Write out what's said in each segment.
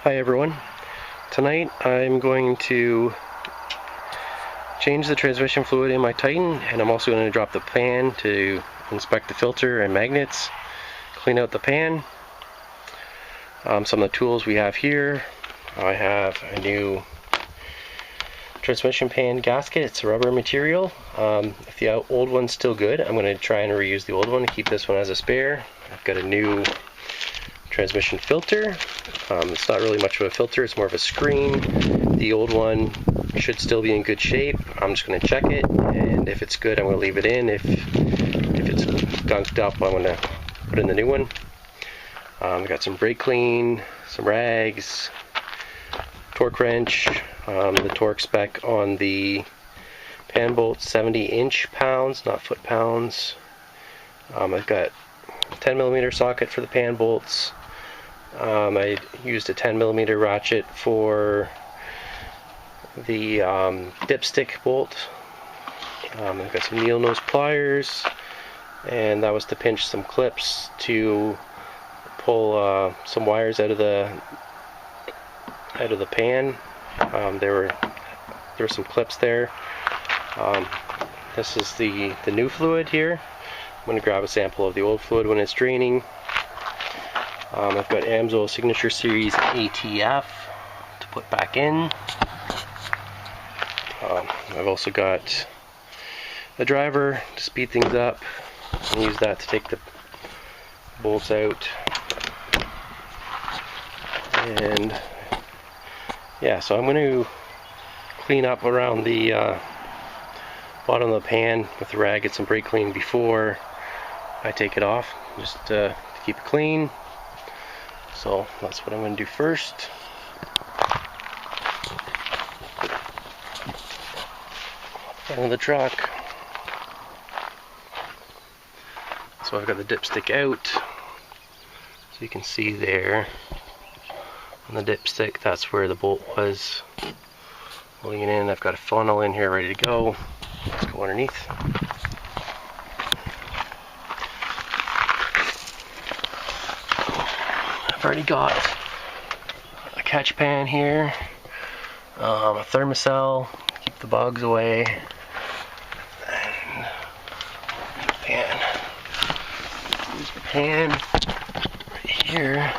Hi everyone. Tonight I'm going to change the transmission fluid in my Titan, and I'm also going to drop the pan to inspect the filter and magnets, clean out the pan. Some of the tools we have here. I have a new transmission pan gasket. It's a rubber material. If the old one's still good, I'm going to try and reuse the old one and keep this one as a spare. I've got a new transmission filter. It's not really much of a filter, it's more of a screen. The old one should still be in good shape. I'm just going to check it, and if it's good I'm going to leave it in. If it's gunked up, I'm going to put in the new one. I've got some brake clean, some rags, torque wrench. The torque spec on the pan bolt 70 inch-pounds, not foot-pounds. I've got 10mm socket for the pan bolts. I used a 10mm ratchet for the dipstick bolt. I've got some needle nose pliers, and that was to pinch some clips to pull some wires out of the pan. There were some clips there. This is the new fluid here. I'm going to grab a sample of the old fluid when it's draining. I've got AMSO Signature Series ATF to put back in. I've also got a driver to speed things up, and use that to take the bolts out. And yeah, so I'm going to clean up around the bottom of the pan with the rag, get some brake clean before I take it off, just to keep it clean. So that's what I'm going to do first. Front of the truck. So I've got the dipstick out, so you can see there on the dipstick that's where the bolt was holding it in. I've got a funnel in here ready to go. Let's go underneath. I've already got a catch pan here, a thermocell, keep the bugs away, and the pan. Use the pan right here.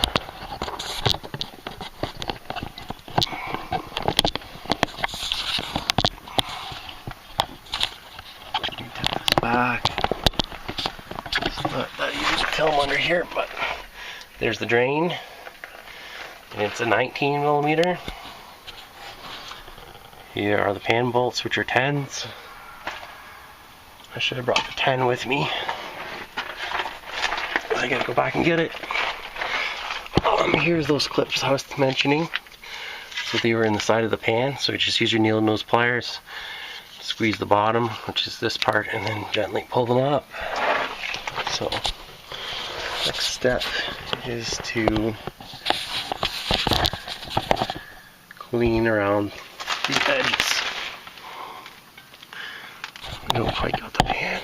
Tip this back. It's not that easy to tell them under here, but there's the drain, and it's a 19mm. Here are the pan bolts, which are 10s. I should have brought the 10 with me. I gotta go back and get it. Here's those clips I was mentioning. So they were in the side of the pan, so you just use your needle nose pliers, squeeze the bottom, which is this part, and then gently pull them up. So next step is to clean around the edges. I don't quite got the pan.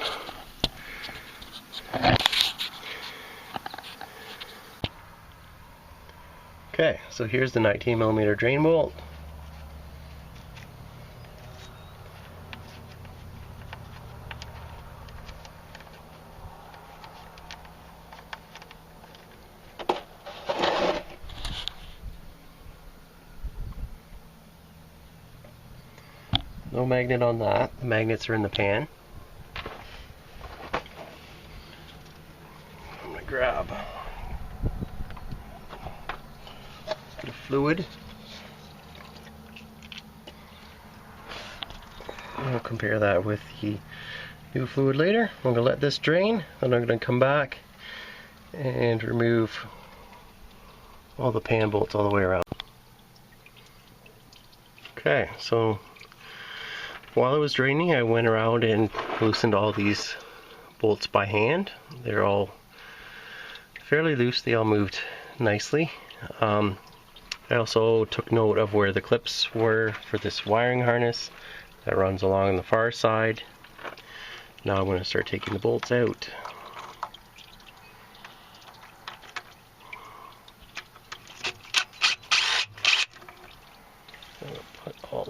Okay, so here's the 19mm drain bolt. No magnet on that. The magnets are in the pan. I'm going to grab a bit of fluid. I'll compare that with the new fluid later. I'm going to let this drain, then I'm going to come back and remove all the pan bolts all the way around. Okay, so while it was draining, I went around and loosened all these bolts by hand. They're all fairly loose, they all moved nicely. I also took note of where the clips were for this wiring harness that runs along the far side. Now I'm going to start taking the bolts out.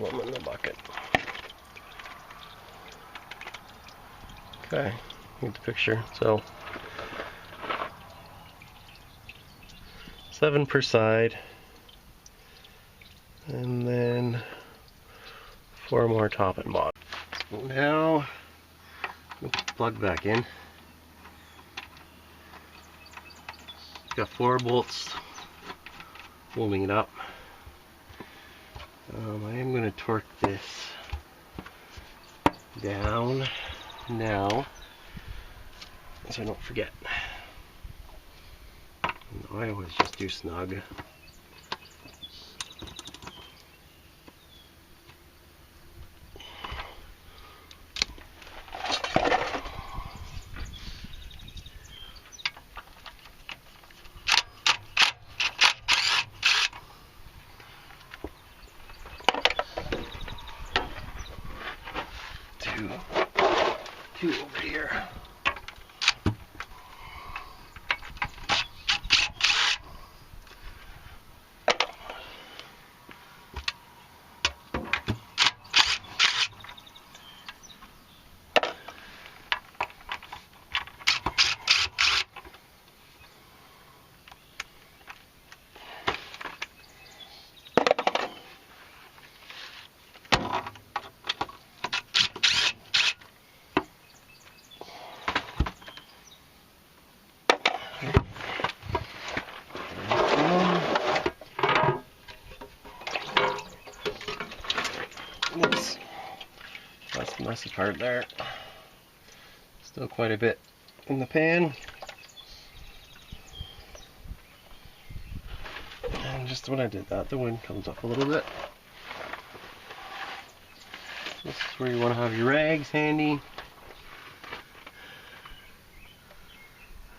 fill them in the bucket. Okay, get the picture. So 7 per side, and then 4 more top and bottom. So now put the plug back in. Got 4 bolts holding it up. I am going to torque this down now so I don't forget. I always just do snug. Two over here. Oops, that's the messy part there. Still quite a bit in the pan. And just when I did that, the wind comes up a little bit. This is where you want to have your rags handy.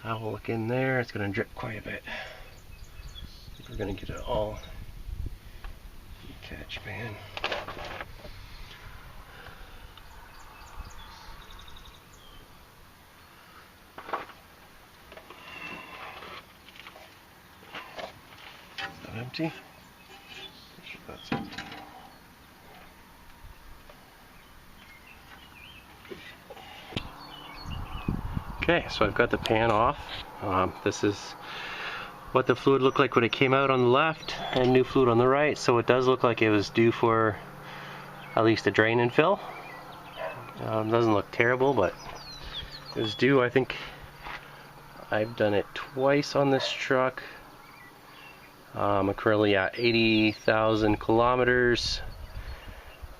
I will look in there, it's going to drip quite a bit. I think we're going to get it all in the catch pan. Is that empty? Make sure that's empty. Okay, so I've got the pan off. This is what the fluid looked like when it came out on the left, and new fluid on the right. So it does look like it was due for at least a drain and fill. Doesn't look terrible, but it was due. I think I've done it twice on this truck. I'm currently at 80,000 kilometers,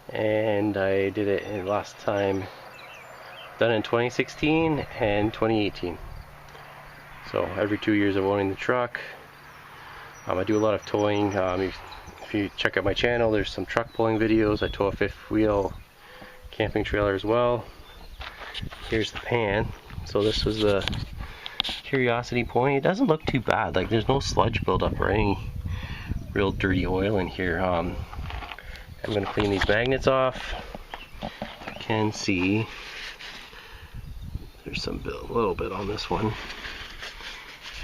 and I did it last time done in 2016 and 2018. So every 2 years of owning the truck. I do a lot of towing. If you check out my channel, there's some truck pulling videos. I tow a 5th wheel camping trailer as well. Here's the pan. So this was the curiosity point. It doesn't look too bad. Like, there's no sludge buildup or any real dirty oil in here. I'm going to clean these magnets off. You can see there's a little bit on this one,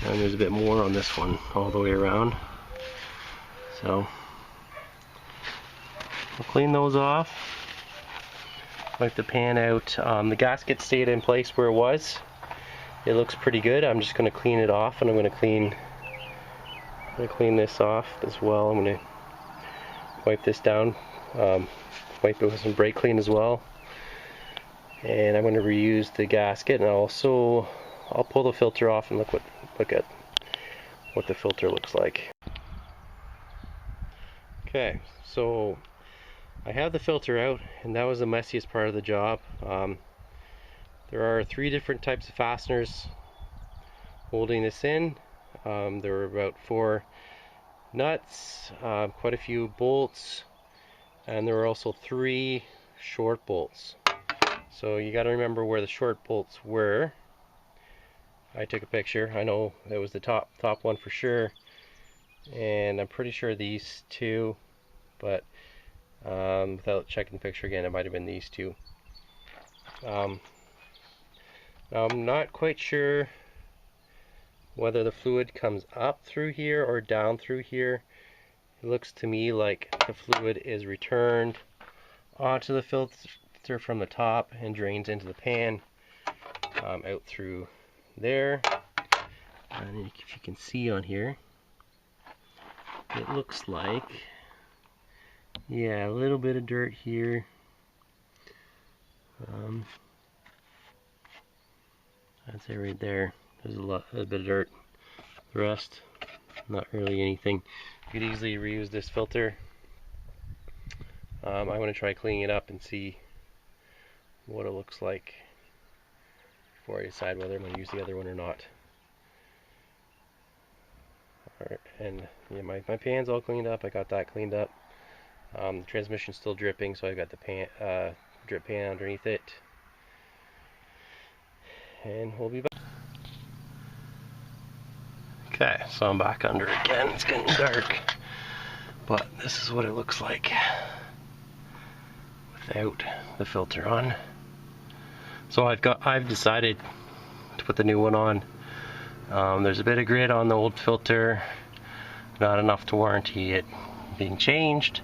and there's a bit more on this one all the way around. So I'll clean those off, wipe the pan out. The gasket stayed in place where it was. It looks pretty good. I'm just going to clean it off, and I'm going to clean this off as well. I'm going to wipe this down, wipe it with some brake clean as well. And I'm going to reuse the gasket, and I'll pull the filter off and look at what the filter looks like. Okay, so I have the filter out, and that was the messiest part of the job. There are 3 different types of fasteners holding this in. There were about 4 nuts, quite a few bolts, and there were also 3 short bolts. So you got to remember where the short bolts were. I took a picture. I know it was the top one for sure, and I'm pretty sure these 2, but without checking the picture again, it might have been these 2. Now I'm not quite sure whether the fluid comes up through here or down through here. It looks to me like the fluid is returned onto the filter from the top and drains into the pan, out through there. And if you can see on here, it looks like, yeah, a little bit of dirt here. That's it right there. There's a bit of dirt. The rest, not really anything. You could easily reuse this filter. I want to try cleaning it up and see what it looks like before I decide whether I'm going to use the other one or not. Alright, and yeah, my pan's all cleaned up. I got that cleaned up. The transmission's still dripping, so I've got the drip pan underneath it. And we'll be back. Okay, so I'm back under again. It's getting dark, but this is what it looks like without the filter on. So I've decided to put the new one on. There's a bit of grit on the old filter, not enough to warranty it being changed,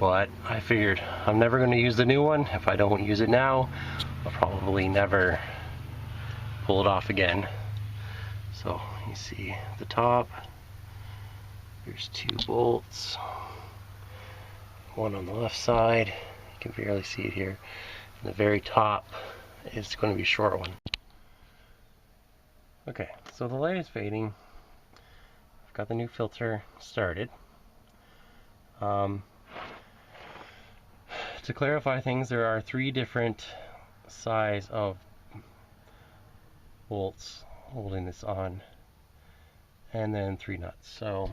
but I figured I'm never going to use the new one. If I don't use it now, I'll probably never pull it off again. So you see at the top, there's 2 bolts, one on the left side, you can barely see it here, and the very top is going to be a short one. Okay, so the light is fading. I've got the new filter started. To clarify things, there are 3 different size of bolts holding this on, and then 3 nuts. So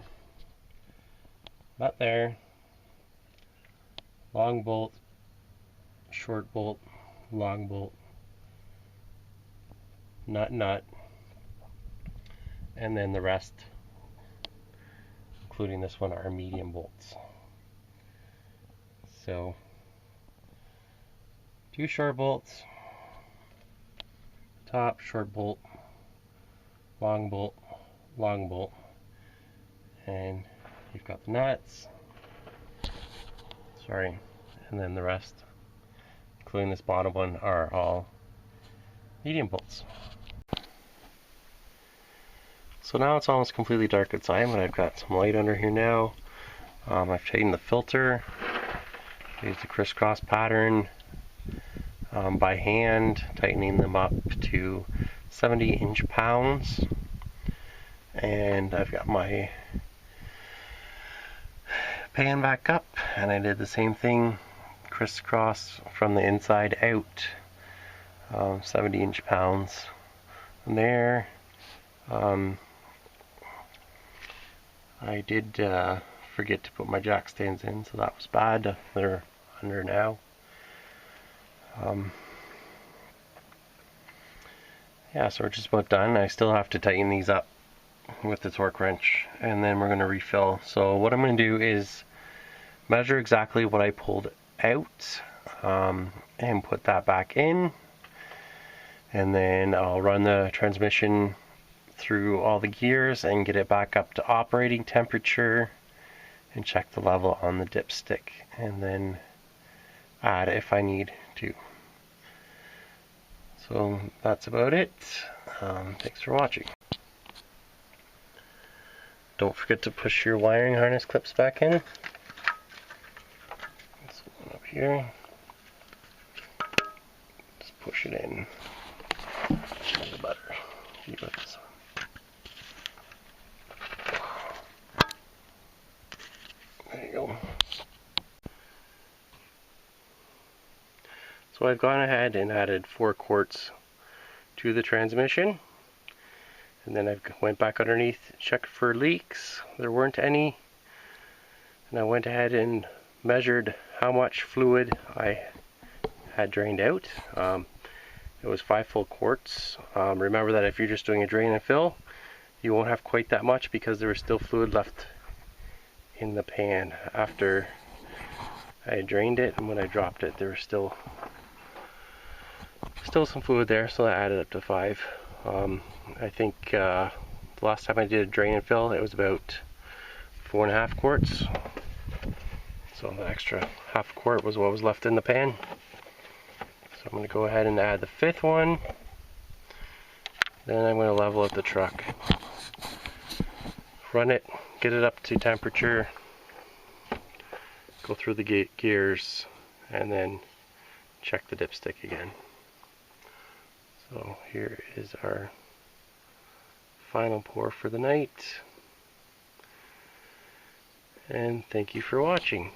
nut there, long bolt, short bolt, long bolt, nut, and then the rest, including this one, are medium bolts. So 2 short bolts, top, short bolt, long bolt, and you've got the nuts, and then the rest, including this bottom one, are all medium bolts. So now it's almost completely dark outside, but I've got some light under here now. I've tightened the filter, used the crisscross pattern by hand, tightening them up to 70-inch pounds. And I've got my pan back up, and I did the same thing, crisscross from the inside out, 70-inch pounds. And there, I did forget to put my jack stands in, so that was bad. They're under now. Yeah, so we're just about done. I still have to tighten these up with the torque wrench, and then we're going to refill. So what I'm going to do is measure exactly what I pulled out, and put that back in, and then I'll run the transmission through all the gears and get it back up to operating temperature and check the level on the dipstick, and then add if I need to. So that's about it. Thanks for watching. Don't forget to push your wiring harness clips back in. This one up here. Just push it in. The butter. You got this one. There you go. So I've gone ahead and added 4 quarts to the transmission, and then I went back underneath, checked for leaks. There weren't any, and I went ahead and measured how much fluid I had drained out. It was 5 full quarts. Remember that if you're just doing a drain and fill, you won't have quite that much because there was still fluid left in the pan after I drained it, and when I dropped it there was still some fluid there, so that added up to 5. I think the last time I did a drain and fill, it was about 4.5 quarts. So the extra half quart was what was left in the pan. So I'm going to go ahead and add the 5th one. Then I'm going to level up the truck. Run it, get it up to temperature, go through the gears, and then check the dipstick again. So here is our final pour for the night. And thank you for watching.